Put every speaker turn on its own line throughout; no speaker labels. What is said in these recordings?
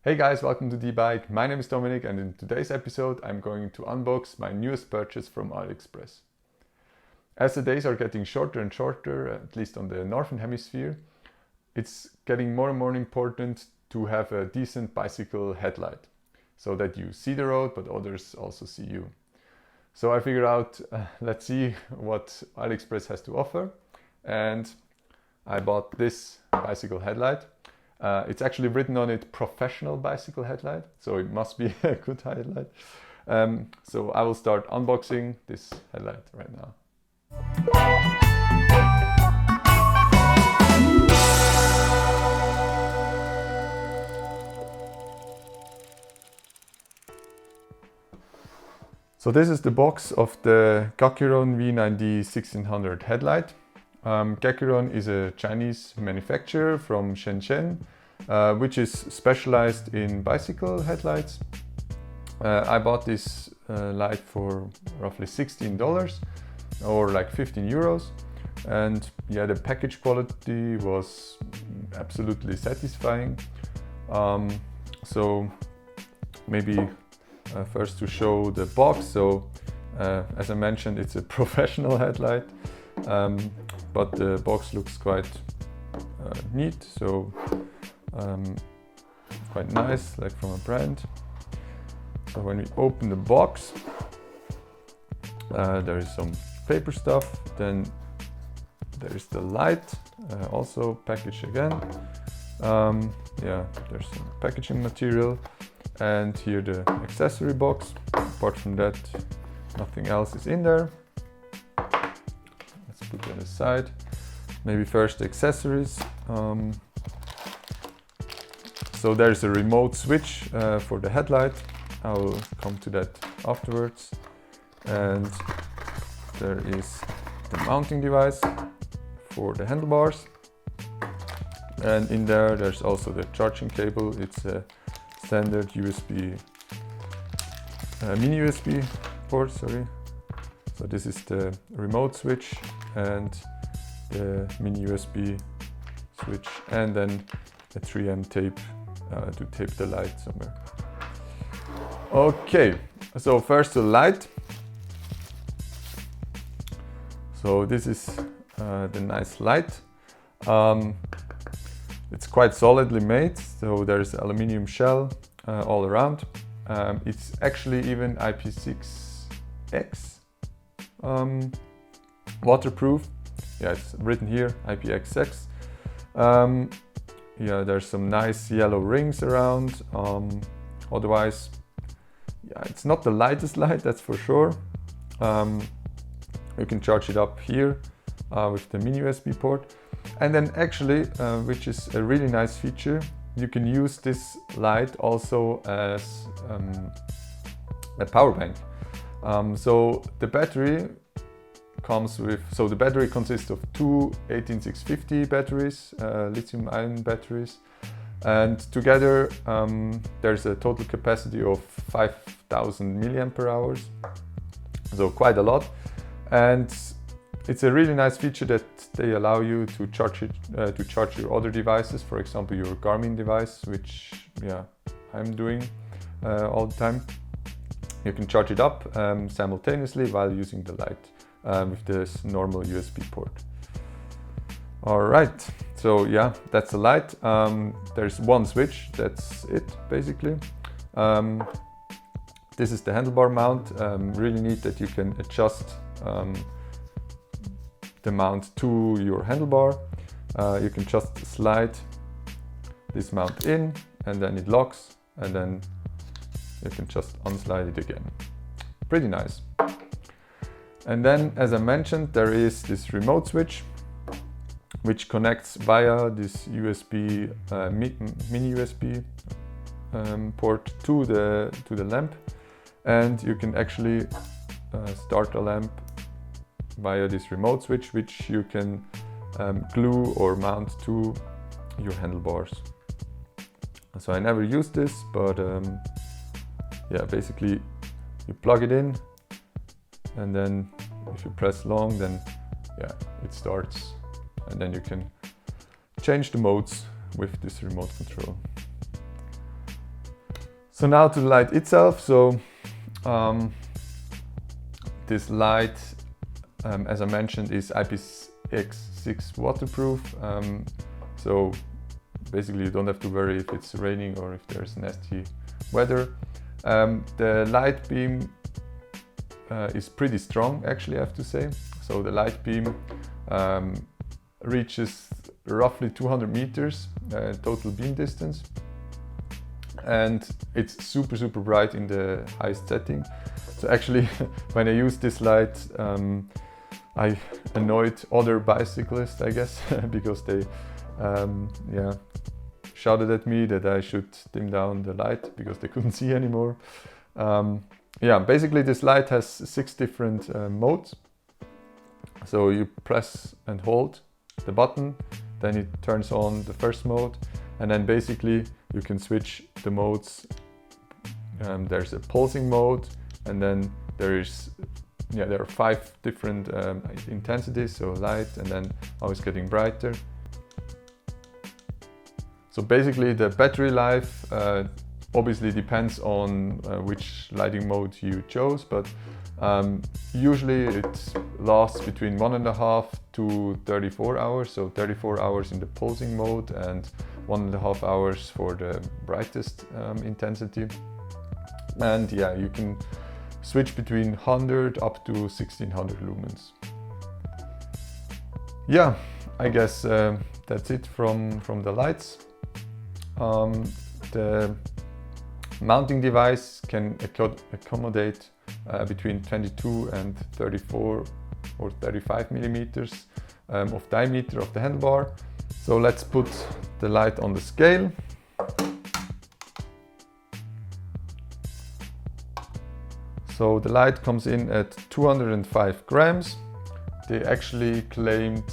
Hey guys, welcome to D-Bike. My name is Dominic and in today's episode I'm going to unbox my newest purchase from AliExpress. As the days are getting shorter and shorter, at least on the northern hemisphere, it's getting more and more important to have a decent bicycle headlight so that you see the road but others also see you. So I figured out, let's see what AliExpress has to offer, and I bought this bicycle headlight. It's actually written on it professional bicycle headlight, so it must be a good headlight. So I will start unboxing this headlight right now. So this is the box of the Gackyron V9D 1600 headlight. Gackyron is a Chinese manufacturer from Shenzhen, which is specialized in bicycle headlights. I bought this light for roughly $16 or like 15 euros, and yeah, the package quality was absolutely satisfying. So maybe first to show the box. So as I mentioned, it's a professional headlight. But the box looks quite neat, so quite nice, like from a brand. So when we open the box, there is some paper stuff, then there is the light, also packaged again. Yeah, there's some packaging material, and here the accessory box. Apart from that, nothing else is in there. Put that aside. Maybe first the accessories. So there's a remote switch for the headlight. I'll come to that afterwards. And there is the mounting device for the handlebars. And in there's also the charging cable. It's a standard USB, mini USB port, sorry. So this is the remote switch and the mini USB switch, and then a 3M tape to tape the light somewhere. Okay, so first the light. So this is the nice light. It's quite solidly made, so there's aluminium shell all around. It's actually even IP6X. Waterproof. Yeah, it's written here IPX6. Yeah, there's some nice yellow rings around. Otherwise, yeah, it's not the lightest light, that's for sure. You can charge it up here with the mini USB port, and then actually, which is a really nice feature, you can use this light also as a power bank. So the battery the battery consists of two 18650 batteries, lithium-ion batteries, and together there's a total capacity of 5000 milliampere hours, so quite a lot. And it's a really nice feature that they allow you to charge your other devices, for example your Garmin device, which yeah, I'm doing all the time. You can charge it up simultaneously while using the light with this normal USB port. Alright, so yeah, that's the light. There's one switch, that's it basically. This is the handlebar mount. Really neat that you can adjust the mount to your handlebar. You can just slide this mount in and then it locks, and then you can just unslide it again. Pretty nice. And then, as I mentioned, there is this remote switch which connects via this USB mini USB port to the lamp, and you can actually start a lamp via this remote switch, which you can glue or mount to your handlebars. So I never used this, but yeah, basically you plug it in, and then if you press long, then yeah, it starts, and then you can change the modes with this remote control. So now to the light itself. So this light, as I mentioned, is IPX6 waterproof. So basically you don't have to worry if it's raining or if there's nasty weather. The light beam is pretty strong, actually, I have to say. So the light beam reaches roughly 200 meters total beam distance, and it's super bright in the highest setting. So actually when I use this light, I annoyed other bicyclists, I guess, because they shouted at me that I should dim down the light because they couldn't see anymore. Basically this light has 6 different modes. So you press and hold the button, then it turns on the first mode, and then basically you can switch the modes. There's a pulsing mode, and then there are 5 different intensities, so light, and then always getting brighter. So basically the battery life obviously depends on which lighting mode you chose, but usually it lasts between 1.5 to 34 hours, so 34 hours in the pulsing mode and 1.5 hours for the brightest intensity. And yeah, you can switch between 100 up to 1600 lumens. Yeah, I guess that's it from the lights. The mounting device can accommodate between 22 and 34 or 35 millimeters of diameter of the handlebar. So let's put the light on the scale. So the light comes in at 205 grams. They actually claimed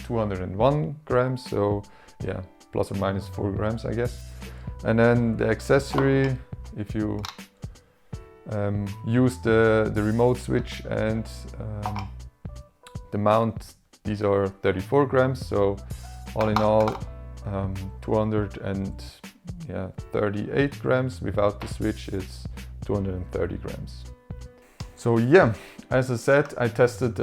201 grams, so yeah, plus or minus 4 grams, I guess. And then the accessory, if you use the remote switch and the mount, these are 34 grams, so all in all 238 grams. Without the switch it's 230 grams. So yeah, as I said, I tested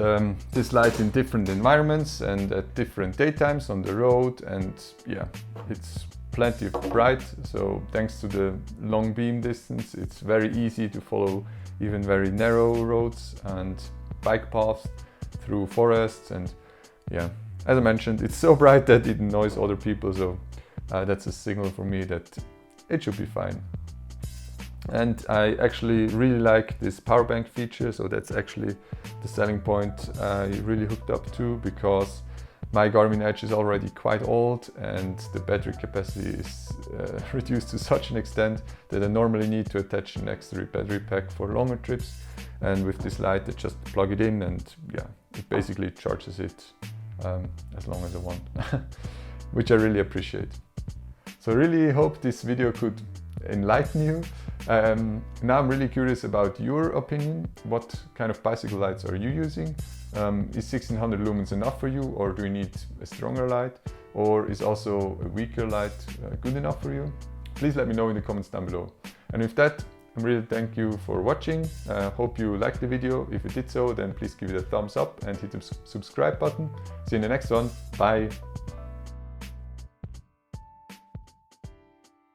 this light in different environments and at different daytimes on the road, and yeah, it's plenty bright. So thanks to the long beam distance, it's very easy to follow even very narrow roads and bike paths through forests. And yeah, as I mentioned, it's so bright that it annoys other people, so that's a signal for me that it should be fine. And I actually really like this power bank feature, so that's actually the selling point I really hooked up to, because my Garmin Edge is already quite old and the battery capacity is reduced to such an extent that I normally need to attach an extra battery pack for longer trips. And with this light I just plug it in and yeah, it basically charges it as long as I want, which I really appreciate. So I really hope this video could enlighten you. Now I'm really curious about your opinion. What kind of bicycle lights are you using? Is 1600 lumens enough for you, or do you need a stronger light, or is also a weaker light good enough for you? Please let me know in the comments down below. And with that, I really thank you for watching. Hope you liked the video. If you did so, then please give it a thumbs up and hit the subscribe button. See you in the next one. Bye.